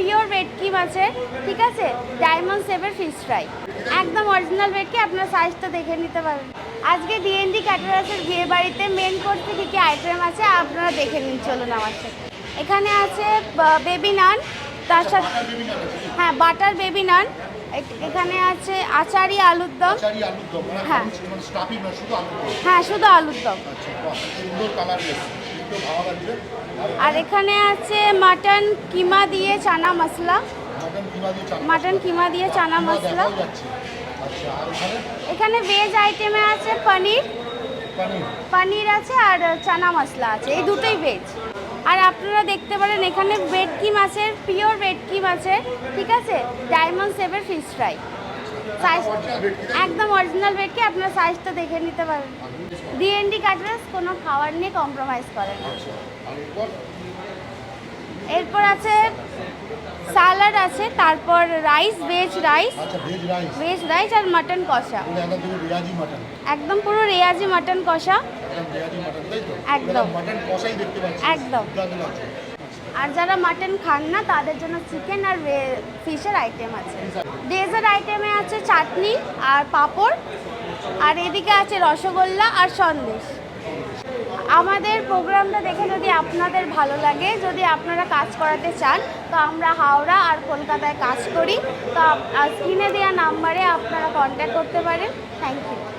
Pure ভেটকি মাছের, ঠিক আছে, ডায়মন্ড সেভের ফিশ ফ্রাই, একদম অরিজিনাল ভেটকি। আপনার সাইজটা দেখে নিতে পারেন। আজকে ডিএনডি ক্যাটারার্সের বিয়ে বাড়িতে মেন কোর্সে কী কী আইটেম আছে আপনারা দেখে নিন, চলুন আমার সাথে। এখানে আছে বেবি নান, তার সাথে হ্যাঁ বাটার বেবি নান। এখানে আছে আচারি আলুর দম। হ্যাঁ হ্যাঁ, শুধু আলুর দম। আর এখানে আছে মাটন কিমা দিয়ে চানা মশলা, মাটন কিমা দিয়ে চানা মশলা। এখানে ভেজ আইটেমে আছে পনির, পনির আছে আর চানা মশলা আছে, এই দুটোই ভেজ। আর আপনারা দেখতে পারেন এখানে ভেটকি মাছের, পিওর ভেটকি মাছের, ঠিক আছে, ডায়মন্ড সেভের ফিশ ফ্রাই, সাইজ একদম অরিজিনাল ভেটকি। আপনার সাইজটা দেখে নিতে পারেন। ডিএনডি ক্যাটারার্স কোনো খাবার নিয়ে কম্প্রোমাইজ করে না। এরপর আছে স্যালাড আছে, তারপর rice, veg rice, veg rice আর মাটন কষা, একদম পুরো রেয়াজি মাটন কষা, একদম একদম। আর যারা মাটন খান না তাদের জন্য চিকেন আর ফিশের আইটেম আছে। ডেজার্ট আইটেমে আছে চাটনি আর পাঁপড়, আর এদিকে আছে রসগোল্লা আর সন্দেশ। আমাদের প্রোগ্রামটা দেখে যদি আপনাদের ভালো লাগে, যদি আপনারা কাজ করাতে চান, তো আমরা হাওড়া আর কলকাতায় কাজ করি। তো স্ক্রিনে দেওয়া নাম্বারে আপনারা কন্ট্যাক্ট করতে পারেন। Thank you.